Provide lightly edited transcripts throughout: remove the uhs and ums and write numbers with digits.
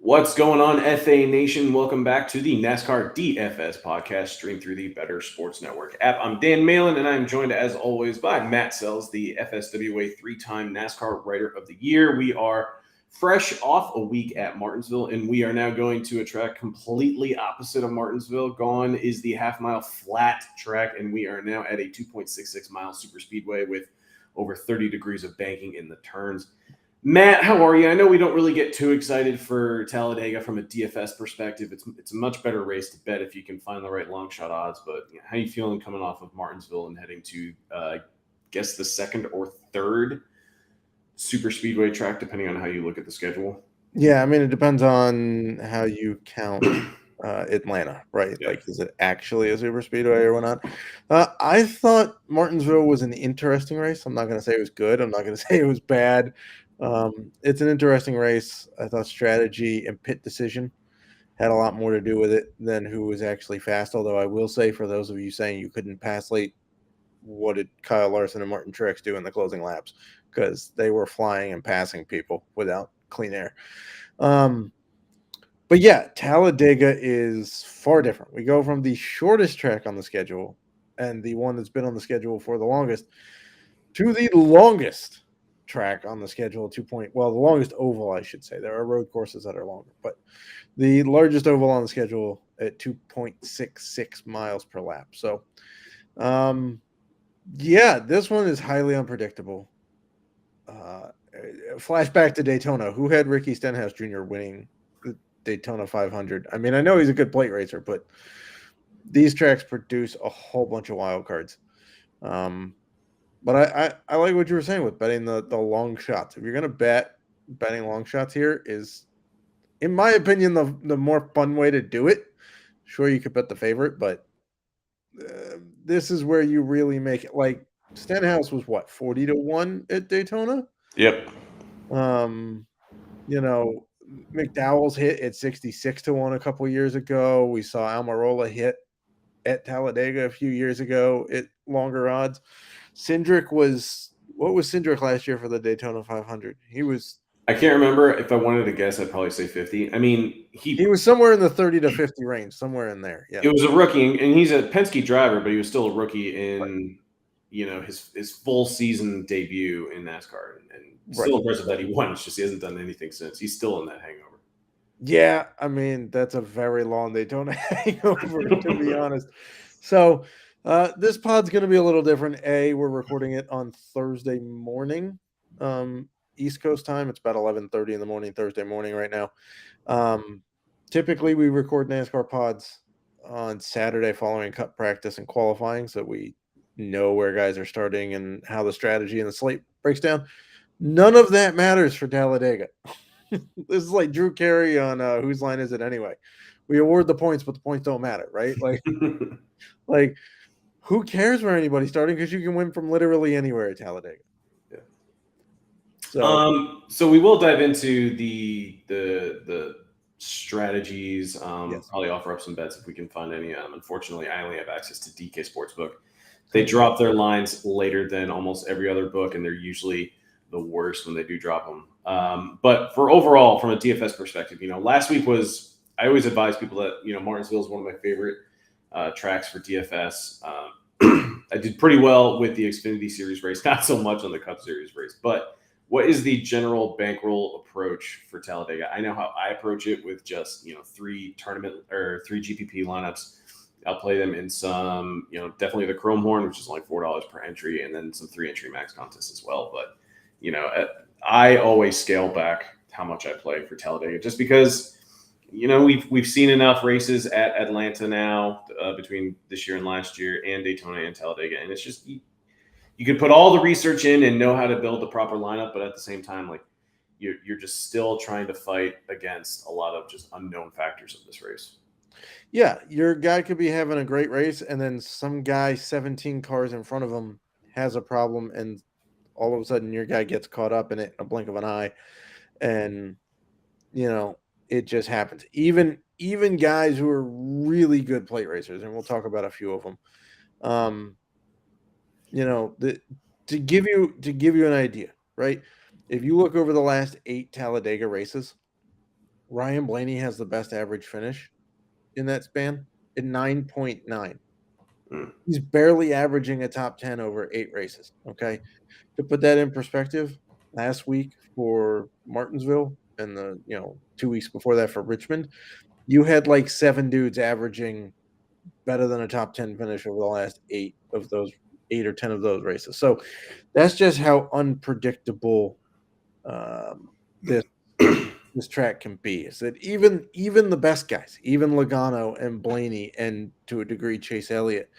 What's going on, FA Nation? Welcome back to the NASCAR DFS podcast, streamed through the Better Sports Network app. I'm Dan Malin, and I'm joined, as always, by Matt Selz, the FSWA three-time NASCAR Writer of the Year. We are fresh off a week at Martinsville, and we are now going to a track completely opposite of Martinsville. Gone is the half-mile flat track, and we are now at a 2.66-mile superspeedway with over 30 degrees of banking in the turns. Matt, how are you? I know we don't really get too excited for Talladega from a DFS perspective. It's a much better race to bet if you can find the right long shot odds. But how are you feeling coming off of Martinsville and heading to, guess the second or third super speedway track, depending on how you look at the schedule? Yeah, I mean, it depends on how you count Atlanta, right? Yeah. Like, is it actually a super speedway or whatnot? I thought Martinsville was an interesting race. I'm not going to say it was good. I'm not going to say it was bad. It's an interesting race. I thought strategy and pit decision had a lot more to do with it than who was actually fast. Although I will say, for those of you saying you couldn't pass late, what did Kyle Larson and Martin Truex do in the closing laps? Because they were flying and passing people without clean air. But yeah, Talladega is far different. We go from the shortest track on the schedule and the one that's been on the schedule for the longest to the longest track on the schedule, the longest oval, I should say. There are road courses that are longer, but the largest oval on the schedule at 2.66 miles per lap. So, yeah, this one is highly unpredictable. Flashback to Daytona. Who had Ricky Stenhouse Jr. winning the Daytona 500? I mean, I know he's a good plate racer, but these tracks produce a whole bunch of wild cards. But I like what you were saying with betting the long shots. If you're going to betting long shots here is, in my opinion, the more fun way to do it. Sure, you could bet the favorite, but this is where you really make it. Like, Stenhouse was what, 40-1 at Daytona? Yep. McDowell's hit at 66-1 a couple years ago. We saw Almirola hit at Talladega a few years ago at longer odds. What was Cindric last year for the Daytona 500? I can't remember. If I wanted to guess, I'd probably say 50. I mean, he was somewhere in the 30 to 50 range, somewhere in there. Yeah. It was a rookie, and he's a Penske driver, but he was still a rookie in his full season debut in NASCAR, and still impressive that he won. It's just he hasn't done anything since. He's still in that hangover. Yeah, I mean, that's a very long Daytona hangover, to be honest. So this pod's going to be a little different. We're recording it on Thursday morning, East Coast time. It's about 11:30 in the morning, Thursday morning right now. Typically, we record NASCAR pods on Saturday following Cup practice and qualifying, so we know where guys are starting and how the strategy and the slate breaks down. None of that matters for Talladega. This is like Drew Carey on Whose Line Is It Anyway? We award the points, but the points don't matter, right? Like who cares where anybody's starting, because you can win from literally anywhere at Talladega. Yeah. So we will dive into the strategies. Yes. Probably offer up some bets if we can find any. Unfortunately, I only have access to DK Sportsbook. They drop their lines later than almost every other book, and they're usually the worst when they do drop them. But for overall, from a DFS perspective, last week I always advise people that, Martinsville is one of my favorite tracks for DFS. I did pretty well with the Xfinity Series race, not so much on the Cup Series race. But what is the general bankroll approach for Talladega? I know how I approach it with just, 3 GPP lineups. I'll play them in some, definitely the Chrome Horn, which is only $4 per entry, and then some 3-entry max contests as well. But, I always scale back how much I play for Talladega, just because, we've seen enough races at Atlanta now between this year and last year, and Daytona and Talladega, and it's just you can put all the research in and know how to build the proper lineup, but at the same time, like you're just still trying to fight against a lot of just unknown factors of this race. Yeah, your guy could be having a great race, and then some guy 17 cars in front of him has a problem, and all of a sudden your guy gets caught up in it in a blink of an eye, and it just happens. Even guys who are really good plate racers, and we'll talk about a few of them. To give you an idea, right? If you look over the last 8 Talladega races, Ryan Blaney has the best average finish in that span at 9.9. He's barely averaging a top 10 over 8 races. Okay. To put that in perspective, last week for Martinsville and the 2 weeks before that for Richmond, you had like 7 dudes averaging better than a top 10 finish over the last 8 or 10 of those races. So that's just how unpredictable this track can be. Is that even the best guys, even Logano and Blaney, and to a degree Chase Elliott,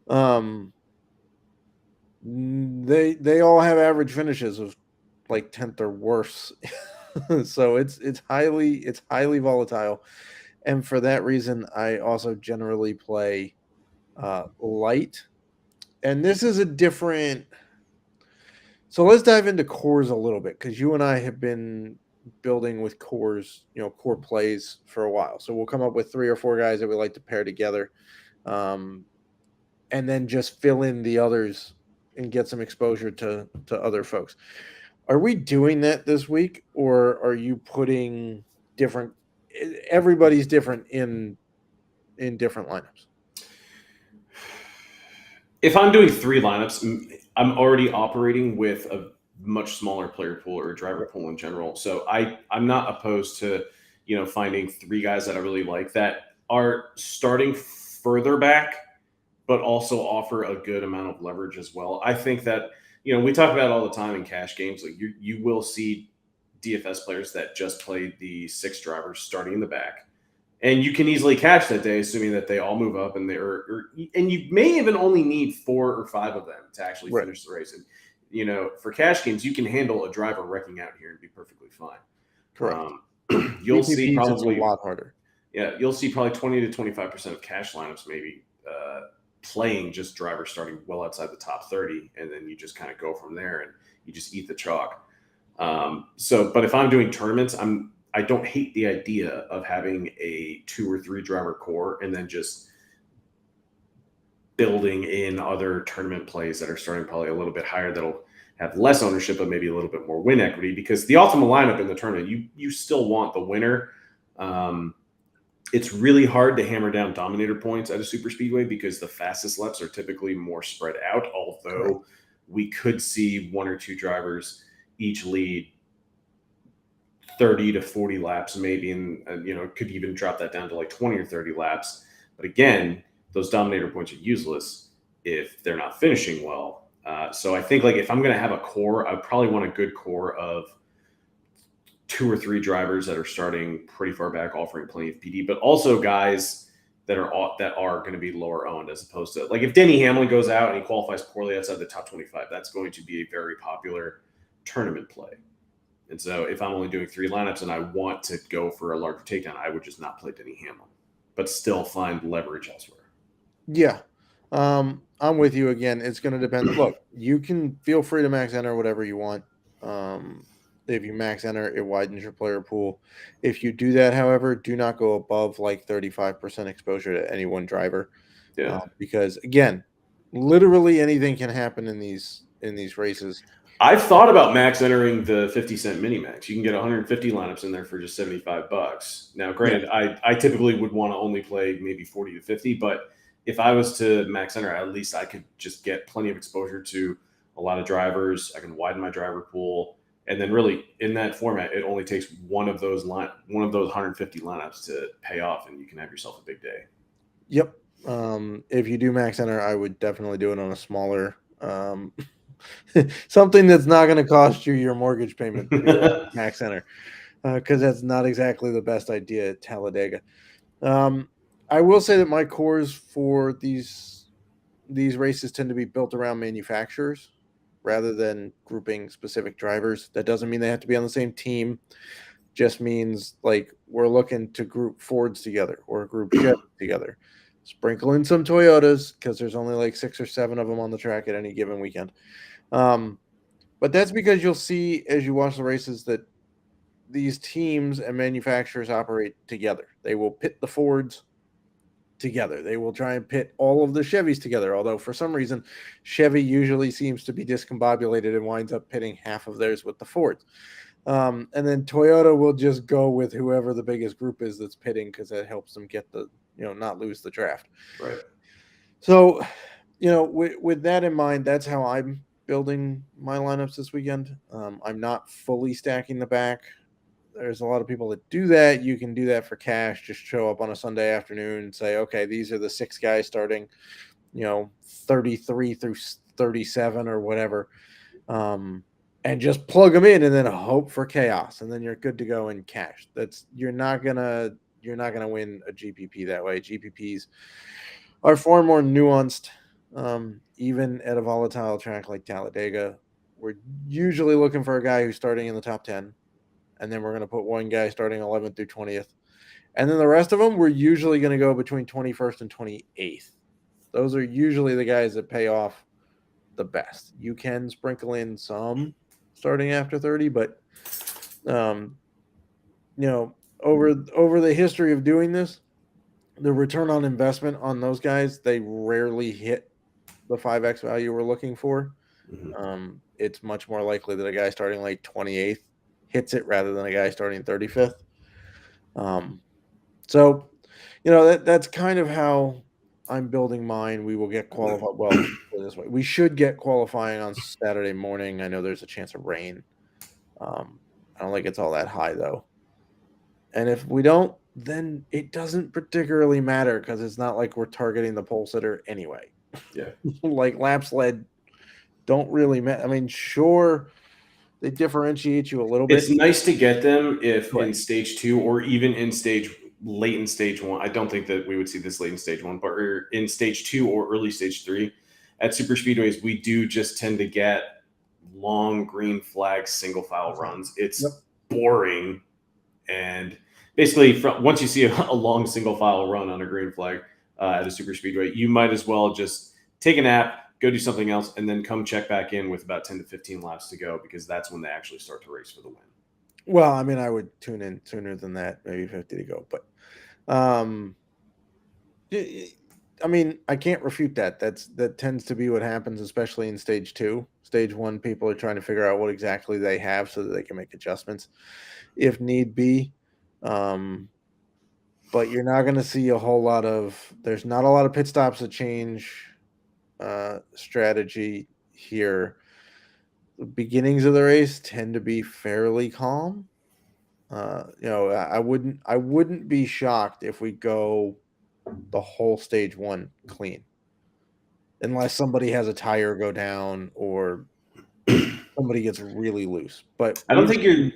they all have average finishes of like 10th or worse. So it's highly volatile, and for that reason, I also generally play light. And this is a different. So let's dive into cores a little bit, because you and I have been building with cores, core plays for a while. So we'll come up with 3 or 4 guys that we like to pair together, and then just fill in the others and get some exposure to other folks. Are we doing that this week, or are you putting different? Everybody's different in different lineups. If I'm doing 3 lineups, I'm already operating with a much smaller player pool or driver pool in general. So I'm not opposed to, finding 3 guys that I really like that are starting further back, but also offer a good amount of leverage as well. I think that, we talk about it all the time in cash games. Like you will see DFS players that just play the 6 drivers starting in the back. And you can easily cash that day, assuming that they all move up, and and you may even only need 4 or 5 of them to actually finish the race. And for cash games, you can handle a driver wrecking out here and be perfectly fine. Correct. You'll see probably a lot harder. Yeah, you'll see probably 20 to 25% of cash lineups maybe playing just drivers starting well outside the top 30, and then you just kind of go from there and you just eat the chalk. But if I'm doing tournaments, I don't hate the idea of having a 2 or 3 driver core and then just building in other tournament plays that are starting probably a little bit higher that'll have less ownership but maybe a little bit more win equity, because the optimal lineup in the tournament, you still want the winner. It's really hard to hammer down dominator points at a super speedway because the fastest laps are typically more spread out, although we could see 1 or 2 drivers each lead 30 to 40 laps maybe, and could even drop that down to like 20 or 30 laps. But again, those dominator points are useless if they're not finishing well. So I think like if I'm going to have a core, I probably want a good core of 2 or 3 drivers that are starting pretty far back, offering plenty of PD, but also guys that are going to be lower owned, as opposed to like if Denny Hamlin goes out and he qualifies poorly outside the top 25, that's going to be a very popular tournament play. And so if I'm only doing 3 lineups and I want to go for a larger takedown, I would just not play Denny Hamlin, but still find leverage elsewhere. Yeah. I'm with you again. It's going to depend. Look, you can feel free to max enter whatever you want. If you max enter, it widens your player pool. If you do that, however, do not go above like 35% exposure to any one driver. Yeah. Because again, literally anything can happen in these races. I've thought about max entering the 50-cent mini max. You can get 150 lineups in there for just $75. Now, granted, I typically would want to only play maybe 40 to 50, but if I was to max enter, at least I could just get plenty of exposure to a lot of drivers. I can widen my driver pool, and then really in that format, it only takes one of those 150 lineups to pay off, and you can have yourself a big day. Yep. If you do max enter, I would definitely do it on a smaller. Something that's not going to cost you your mortgage payment max center, because that's not exactly the best idea at Talladega. I will say that my cores for these races tend to be built around manufacturers rather than grouping specific drivers. That doesn't mean they have to be on the same team. Just means like we're looking to group Fords together or group Chevy together. Sprinkle in some Toyotas because there's only like 6 or 7 of them on the track at any given weekend. But that's because you'll see as you watch the races that these teams and manufacturers operate together. They will pit the Fords together. They will try and pit all of the Chevys together, although for some reason Chevy usually seems to be discombobulated and winds up pitting half of theirs with the Fords. And then Toyota will just go with whoever the biggest group is that's pitting because that helps them get the, not lose the draft. Right. So, with that in mind, that's how I'm building my lineups this weekend. I'm not fully stacking the back. There's a lot of people that do that. You can do that for cash. Just show up on a Sunday afternoon and say, okay, these are the 6 guys starting, 33 through 37 or whatever. And just plug them in and then hope for chaos. And then you're good to go in cash. You're not gonna win a GPP that way. GPPs are far more nuanced. Even at a volatile track like Talladega, we're usually looking for a guy who's starting in the top 10. And then we're going to put one guy starting 11th through 20th. And then the rest of them, we're usually going to go between 21st and 28th. Those are usually the guys that pay off the best. You can sprinkle in some starting after 30, but over the history of doing this, the return on investment on those guys, they rarely hit the 5x value we're looking for. Mm-hmm. It's much more likely that a guy starting like 28th hits it rather than a guy starting 35th. So, that's kind of how I'm building mine. We will get qualified. Well, this way, we should get qualifying on Saturday morning. I know there's a chance of rain. I don't think it's all that high though. And if we don't, then it doesn't particularly matter because it's not like we're targeting the pole sitter anyway. Yeah. Like laps led don't really matter. I mean, sure, they differentiate you a little bit. It's nice to get them if Right. in stage 2 or even in late in stage 1. I don't think that we would see this late in stage 1, but in stage 2 or early stage 3 at super speedways, we do just tend to get long green flag single file runs. It's boring, and basically once you see a long single file run on a green flag at a super speedway, you might as well just take a nap, go do something else, and then come check back in with about 10 to 15 laps to go, because that's when they actually start to race for the win. Well, I mean, I would tune in sooner than that, maybe 50 to go. But, I mean, I can't refute that. That tends to be what happens, especially in stage 2. Stage 1, people are trying to figure out what exactly they have so that they can make adjustments if need be. But you're not going to see there's not a lot of pit stops that change strategy here. The beginnings of the race tend to be fairly calm. I wouldn't be shocked if we go the whole stage 1 clean, unless somebody has a tire go down or somebody gets really loose. But I don't think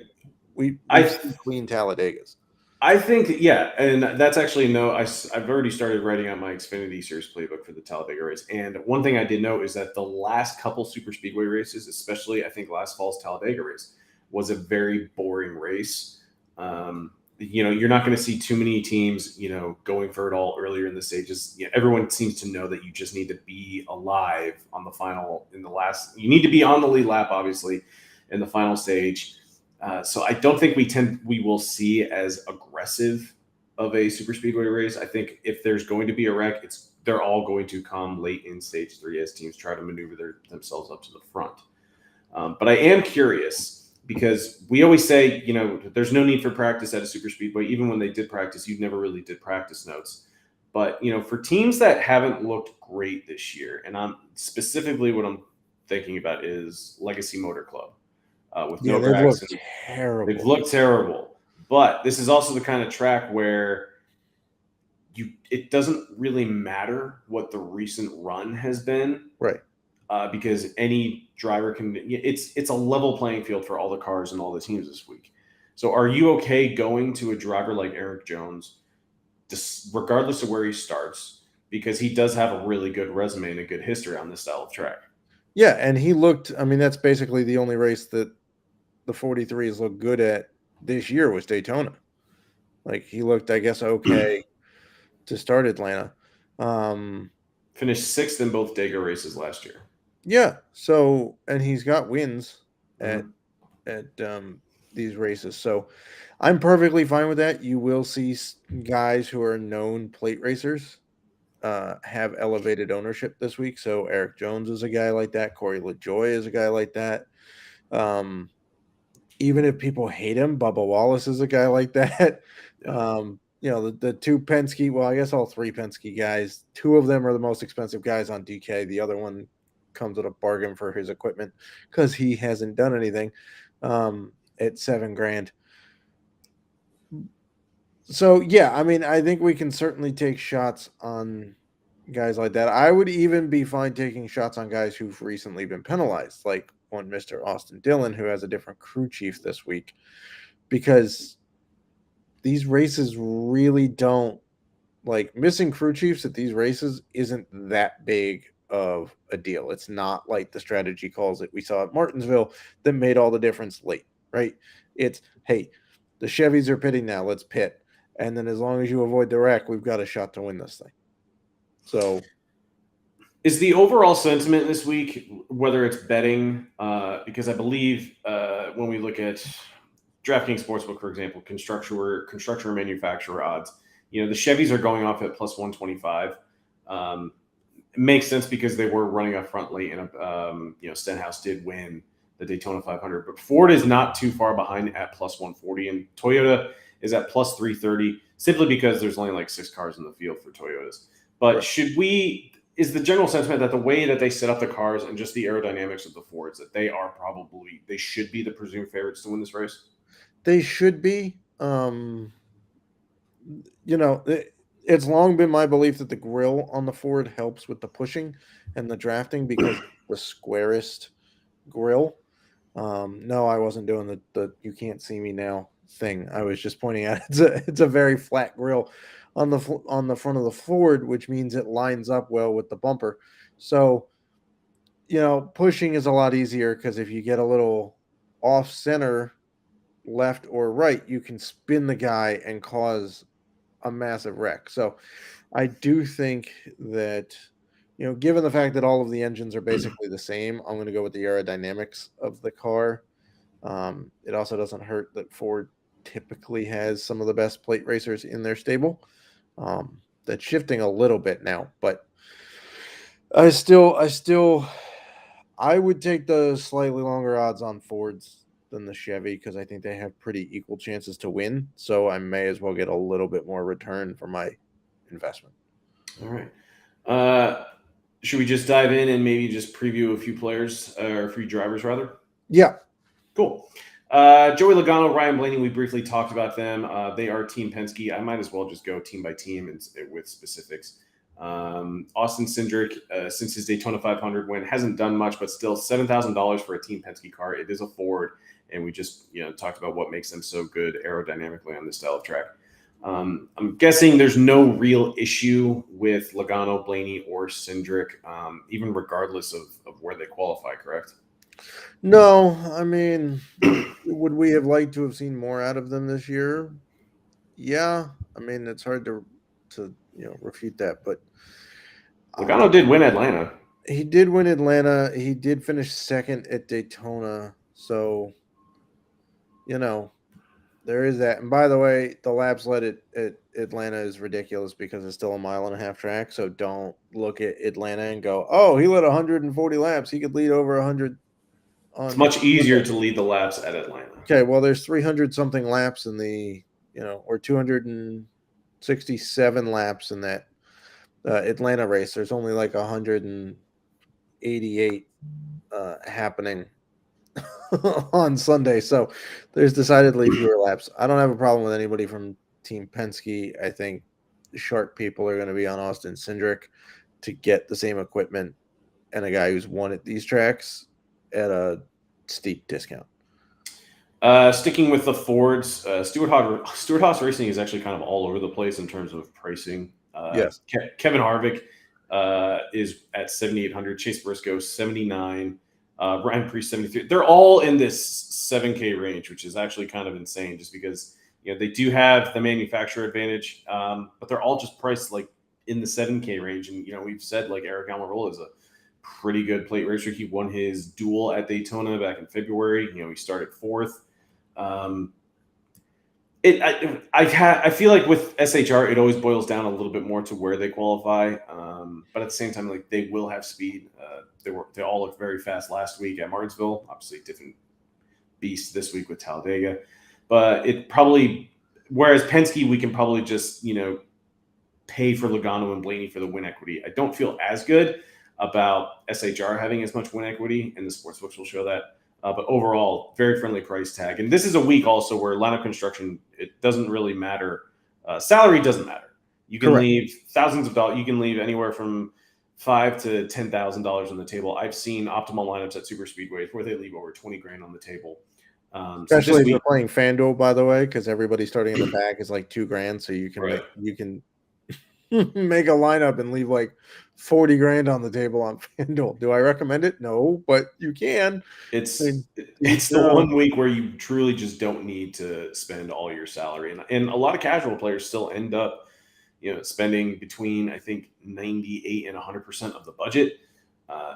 we've seen clean Talladegas. I think, yeah, and that's actually I've already started writing out my Xfinity Series playbook for the Talladega race. And one thing I did note is that the last couple super speedway races, especially I think last fall's Talladega race, was a very boring race. You're not going to see too many teams, going for it all earlier in the stages. Everyone seems to know that you just need to be alive on you need to be on the lead lap, obviously, in the final stage. So I don't think we will see as aggressive of a super speedway race. I think if there's going to be a wreck, they're all going to come late in stage 3 as teams try to maneuver themselves up to the front. But I am curious, because we always say, there's no need for practice at a super speedway. Even when they did practice, you never really did practice notes. But, for teams that haven't looked great this year, and specifically what I'm thinking about is Legacy Motor Club. With no cracks. They've looked terrible. But this is also the kind of track where it doesn't really matter what the recent run has been. Right. Because any driver it's a level playing field for all the cars and all the teams this week. So are you okay going to a driver like Eric Jones, regardless of where he starts, because he does have a really good resume and a good history on this style of track? Yeah, and he looked, I mean, that's basically the only race that the 43s look good at this year was Daytona. Like, he looked, I guess, okay to start Atlanta. Finished 6th in both Dega races last year. Yeah, so, and he's got wins at these races. So I'm perfectly fine with that. You will see guys who are known plate racers have elevated ownership this week. So Eric Jones is a guy like that. Corey LaJoie is a guy like that. even if people hate him, Bubba Wallace is a guy like that. Yeah. The two Penske, well, I guess all three Penske guys, two of them are the most expensive guys on DK. The other one comes at a bargain for his equipment because he hasn't done anything at $7,000. So, yeah, I mean, I think we can certainly take shots on guys like that. I would even be fine taking shots on guys who've recently been penalized, like one Mr. Austin Dillon, who has a different crew chief this week, because these races really don't missing crew chiefs at these races isn't that big of a deal. It's not like the strategy calls that we saw at Martinsville that made all the difference late, right? It's, hey, the Chevys are pitting now, let's pit. And then as long as you avoid the wreck, we've got a shot to win this thing. So is the overall sentiment this week, whether it's betting, because I believe when we look at DraftKings Sportsbook, for example, constructor or manufacturer odds, the Chevys are going off at plus 125. It makes sense because they were running up front late, and Stenhouse did win the Daytona 500, but Ford is not too far behind at plus 140, and Toyota is at plus 330, simply because there's only like 6 cars in the field for Toyotas. But is the general sentiment that the way that they set up the cars and just the aerodynamics of the Fords, that they should be the presumed favorites to win this race? They should be. It's long been my belief that the grill on the Ford helps with the pushing and the drafting because it's the squarest grill. No, I wasn't doing the "you can't see me now" thing. I was just pointing out it's a very flat grill on the front of the Ford, which means it lines up well with the bumper. So, pushing is a lot easier because if you get a little off center, left or right, you can spin the guy and cause a massive wreck. So I do think that, given the fact that all of the engines are basically the same, I'm going to go with the aerodynamics of the car. It also doesn't hurt that Ford typically has some of the best plate racers in their stable. That's shifting a little bit now, but I would take the slightly longer odds on Fords than the Chevy because I think they have pretty equal chances to win. So I may as well get a little bit more return for my investment. All right. Should we just dive in and maybe just preview a few players or a few drivers rather? Yeah. Cool. Joey Logano, Ryan Blaney, we briefly talked about them. They are Team Penske. I might as well just go team by team and with specifics. Austin Cindric, since his Daytona 500 win, hasn't done much, but still $7,000 for a Team Penske car. It is a Ford, and we just talked about what makes them so good aerodynamically on this style of track. I'm guessing there's no real issue with Logano, Blaney, or Cindric, even regardless of where they qualify, correct? No, I mean, would we have liked to have seen more out of them this year? Yeah, I mean, it's hard to refute that, but Logano did win Atlanta. He did win Atlanta. He did finish second at Daytona, so there is that. And by the way, the laps led at Atlanta is ridiculous because it's still a 1.5 mile track. So don't look at Atlanta and go, "Oh, he led 140 laps. He could lead over 100." It's much easier to lead the laps at Atlanta. Okay, well, there's 300 something laps in the or 267 laps in that Atlanta race. There's only like 188 happening on Sunday, so there's decidedly fewer laps. I don't have a problem with anybody from Team Penske. I think the sharp people are going to be on Austin Cindric to get the same equipment and a guy who's won at these tracks at a steep discount. Sticking with the Fords, Stewart-Haas Racing is actually kind of all over the place in terms of pricing. Yes. Kevin Harvick is at 7,800. Chase Briscoe 79. Ryan Preece 73. They're all in this 7K range, which is actually kind of insane, just because they do have the manufacturer advantage, but they're all just priced like in the 7K range. And we've said like Eric Almirola is a pretty good plate racer. He won his duel at Daytona back in February. He started fourth. I feel like with SHR, it always boils down a little bit more to where they qualify. But at the same time, like, they will have speed. They all looked very fast last week at Martinsville. Obviously, different beast this week with Talladega. But it probably, whereas Penske, we can probably just, pay for Logano and Blaney for the win equity. I don't feel as good about SHR having as much win equity, and the sportsbooks will show that. But overall, very friendly price tag. And this is a week also where lineup construction, it doesn't really matter. Salary doesn't matter. You can leave thousands of dollars. You can leave anywhere from $5,000 to $10,000 on the table. I've seen optimal lineups at super speedways where they leave over 20 grand on the table. Especially if you're playing FanDuel, by the way, because everybody starting in the back is like $2,000, so you can make a lineup and leave like 40 grand on the table on FanDuel. Do I recommend it? No, but you can. It's the one week where you truly just don't need to spend all your salary, and a lot of casual players still end up, spending between, I think, 98 and 100% of the budget.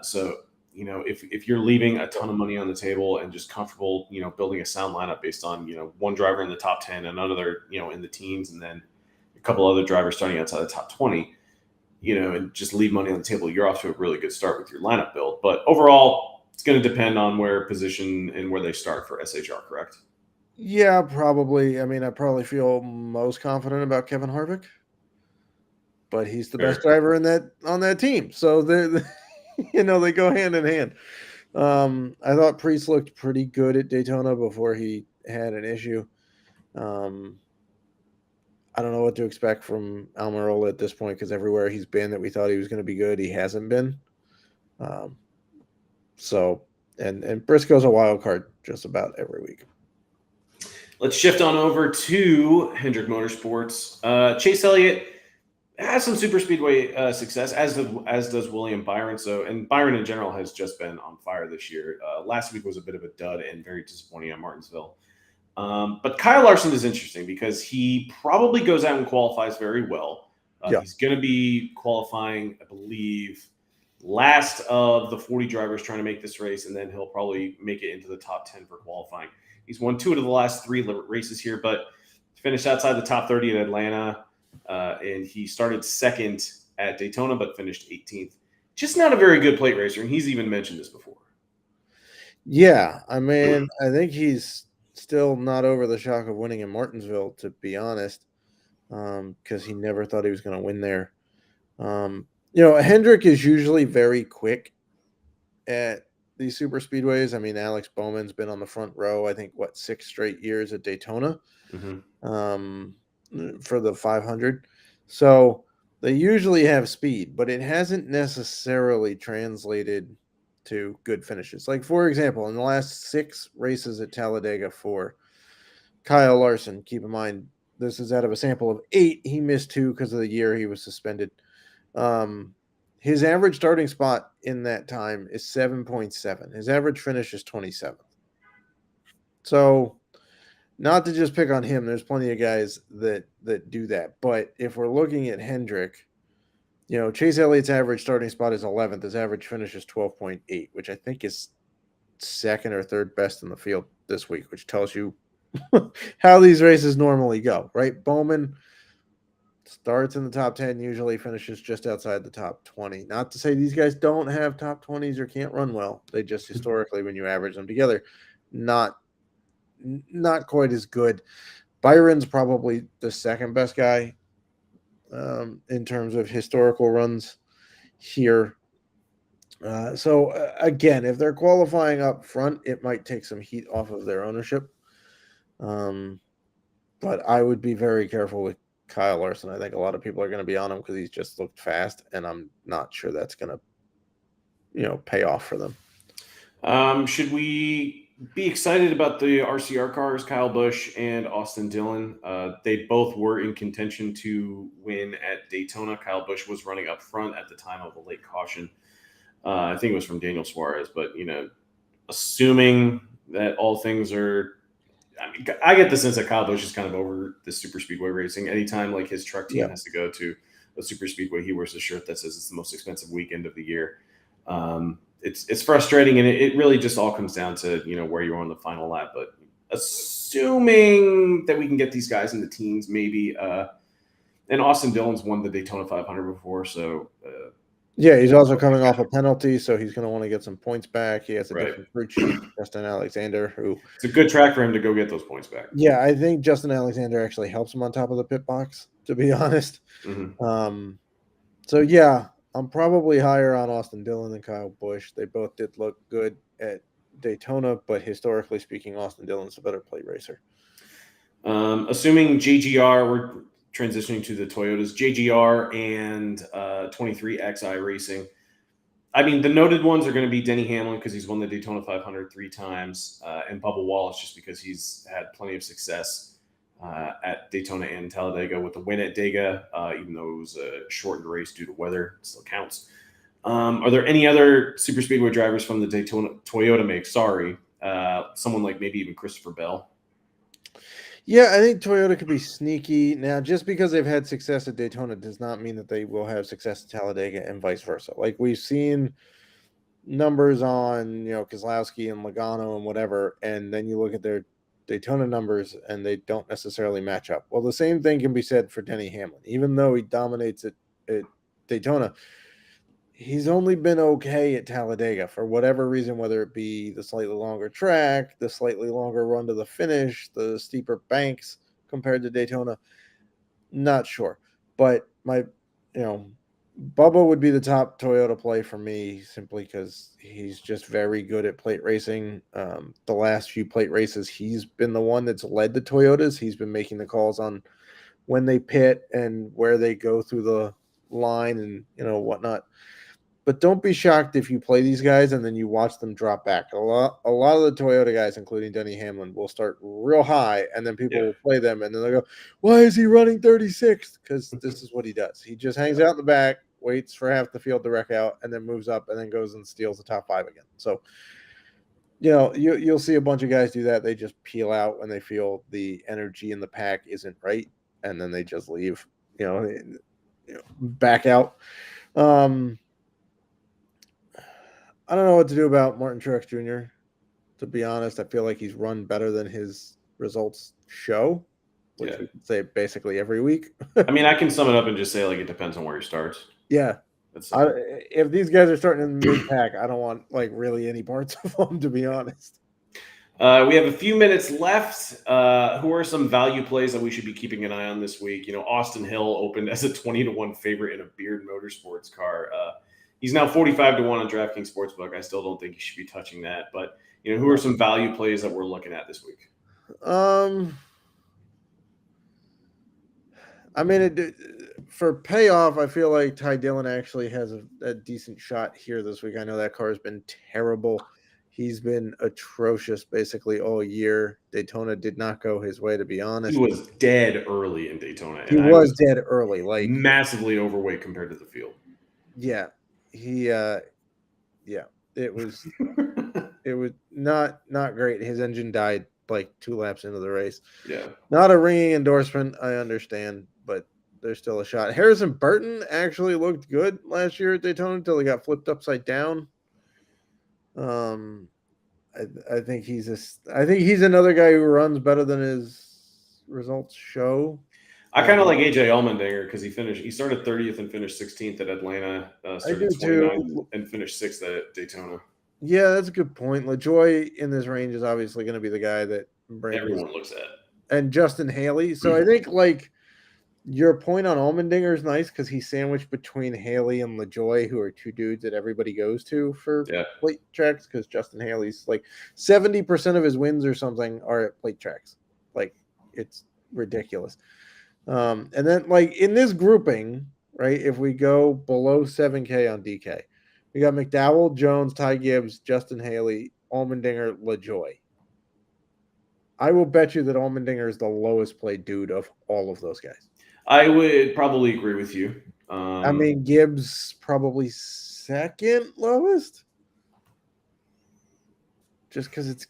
So if you're leaving a ton of money on the table and just comfortable, building a sound lineup based on one driver in the top 10 and another in the teens, and then a couple other drivers starting outside the top 20, and just leave money on the table, you're off to a really good start with your lineup build. But overall, it's going to depend on where position and where they start for SHR, correct? Yeah, probably. I mean, I probably feel most confident about Kevin Harvick, but he's the best driver on that team. So they go hand in hand. I thought Priest looked pretty good at Daytona before he had an issue. I don't know what to expect from Almirola at this point, because everywhere he's been that we thought he was going to be good, he hasn't been. And Briscoe's a wild card just about every week. Let's shift on over to Hendrick Motorsports. Chase Elliott has some super speedway success, as does William Byron. And Byron in general has just been on fire this year. Last week was a bit of a dud and very disappointing at Martinsville. But Kyle Larson is interesting because he probably goes out and qualifies very well. He's going to be qualifying, I believe, last of the 40 drivers trying to make this race, and then he'll probably make it into the top 10 for qualifying. He's won 2 out of the last 3 races here, but finished outside the top 30 at Atlanta, and he started second at Daytona, but finished 18th. Just not a very good plate racer, and he's even mentioned this before. Yeah, I mean, I think he's still not over the shock of winning in Martinsville, to be honest, because he never thought he was going to win there. Hendrick is usually very quick at these super speedways. I mean, Alex Bowman's been on the front row, I think, 6 straight years at Daytona for the 500. So they usually have speed, but it hasn't necessarily translated to good finishes. Like, for example, in the last 6 races at Talladega for Kyle Larson, keep in mind, this is out of a sample of 8. He missed 2 because of the year he was suspended. His average starting spot in that time is 7.7. His average finish is 27th. So, not to just pick on him, there's plenty of guys that do that. But if we're looking at Hendrick, Chase Elliott's average starting spot is 11th. His average finish is 12.8, which I think is second or third best in the field this week, which tells you how these races normally go, right? Bowman starts in the top 10, usually finishes just outside the top 20. Not to say these guys don't have top 20s or can't run well. They just historically, when you average them together, not quite as good. Byron's probably the second best guy in terms of historical runs here. So again, if they're qualifying up front, it might take some heat off of their ownership. But I would be very careful with Kyle Larson. I think a lot of people are going to be on him because he's just looked fast, and I'm not sure that's going to, pay off for them. Should we be excited about the RCR cars, Kyle Busch and Austin Dillon? They both were in contention to win at Daytona. Kyle Busch was running up front at the time of the late caution. I think it was from Daniel Suarez, but, assuming that all things are, I get the sense that Kyle Busch is kind of over the super speedway racing. Anytime like his truck team has to go to a super speedway, he wears a shirt that says it's the most expensive weekend of the year. It's frustrating, and it really just all comes down to, where you are on the final lap. But assuming that we can get these guys in the teens, maybe, and Austin Dillon's won the Daytona 500 before, so Yeah, he's also coming off a penalty, so he's going to want to get some points back. He has a Right. different crew chief, Justin Alexander, who It's a good track for him to go get those points back. yeah, I think Justin Alexander actually helps him on top of the pit box, to be honest. Mm-hmm. So yeah, I'm probably higher on Austin Dillon than Kyle Busch. They both did look good at Daytona, but historically speaking, Austin Dillon's a better plate racer. Assuming JGR, we're transitioning to the Toyotas, JGR and 23XI Racing. I mean, the noted ones are going to be Denny Hamlin because he's won the Daytona 500 3 times, and Bubba Wallace just because he's had plenty of success at Daytona and Talladega with the win at Dega, even though it was a shortened race due to weather, it still counts. Are there any other super speedway drivers from the Toyota make? Sorry, someone like maybe even Christopher Bell. Yeah, I think Toyota could be sneaky. Now, just because they've had success at Daytona does not mean that they will have success at Talladega and vice versa. Like we've seen numbers on, Keselowski and Logano and whatever, and then you look at their Daytona numbers and they don't necessarily match up. Well, the same thing can be said for Denny Hamlin. Even though he dominates at Daytona, he's only been okay at Talladega for whatever reason, whether it be the slightly longer track, the slightly longer run to the finish, the steeper banks compared to Daytona. Not sure. But Bubba would be the top Toyota play for me simply because he's just very good at plate racing. The last few plate races, he's been the one that's led the Toyotas. He's been making the calls on when they pit and where they go through the line and, whatnot. But don't be shocked if you play these guys and then you watch them drop back. A lot of the Toyota guys, including Denny Hamlin, will start real high, and then people will play them, and then they'll go, "Why is he running 36th?" Because this is what he does. He just hangs out in the back, waits for half the field to wreck out, and then moves up, and then goes and steals the top 5 again. So, you'll see a bunch of guys do that. They just peel out when they feel the energy in the pack isn't right, and then they just leave. Back out. I don't know what to do about Martin Truex Jr. To be honest, I feel like he's run better than his results show, which we can say basically every week. I mean, I can sum it up and just say it depends on where he starts. Yeah. If these guys are starting in the mid-pack, I don't want really any parts of them, to be honest. We have a few minutes left. Who are some value plays that we should be keeping an eye on this week? Austin Hill opened as a 20-1 favorite in a Beard Motorsports car. He's now 45-1 on DraftKings Sportsbook. I still don't think he should be touching that. But, who are some value plays that we're looking at this week? I mean, for payoff, I feel like Ty Dillon actually has a decent shot here this week. I know that car has been terrible. He's been atrocious basically all year. Daytona did not go his way, to be honest. He was dead early in Daytona. He was dead early, massively overweight compared to the field. Yeah, it was it was not great. His engine died 2 laps into the race. Yeah, not a ringing endorsement, I understand, but there's still a shot. Harrison Burton actually looked good last year at Daytona until he got flipped upside down. I think he's another guy who runs better than his results show. I kind of like AJ Allmendinger because he started 30th and finished 16th at Atlanta, started 29th and finished 6th at Daytona. Yeah, that's a good point. LaJoy in this range is obviously going to be the guy that everyone looks at. And Justin Haley. So I think your point on Allmendinger is nice because he's sandwiched between Haley and LaJoy, who are 2 dudes that everybody goes to for plate tracks, because Justin Haley's 70% of his wins or something are at plate tracks. It's ridiculous. And then in this grouping, right, if we go below 7K on DK, we got McDowell, Jones, Ty Gibbs, Justin Haley, Allmendinger, LaJoy. I will bet you that Allmendinger is the lowest played dude of all of those guys. I would probably agree with you. Gibbs probably second lowest, just because it's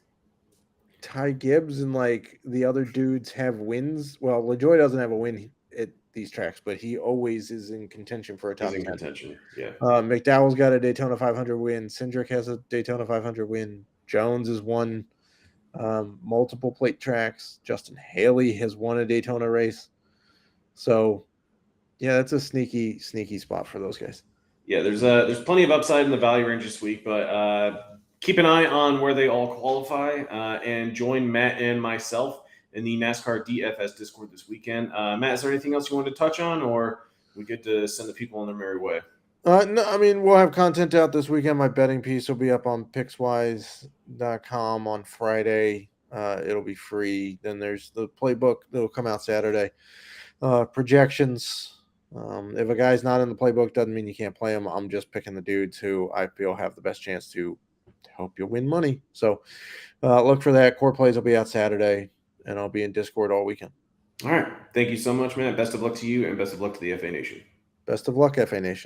Ty Gibbs and the other dudes have wins. Well, LaJoy doesn't have a win at these tracks, but he always is in contention for a top 10. Contention, yeah. McDowell's got a Daytona 500 win. Cindric has a Daytona 500 win. Jones has won multiple plate tracks. Justin Haley has won a Daytona race. So, yeah, that's a sneaky spot for those guys. Yeah, there's plenty of upside in the value range this week, but keep an eye on where they all qualify and join Matt and myself in the NASCAR DFS Discord this weekend. Matt, is there anything else you wanted to touch on, or we get to send the people on their merry way? No, I mean, we'll have content out this weekend. My betting piece will be up on pickswise.com on Friday. It'll be free. Then there's the playbook that will come out Saturday. Projections. If a guy's not in the playbook, doesn't mean you can't play him. I'm just picking the dudes who I feel have the best chance to help you win money. So look for that. Core plays will be out Saturday, and I'll be in Discord all weekend. All right. Thank you so much, man. Best of luck to you, and best of luck to the FA Nation. Best of luck, FA Nation.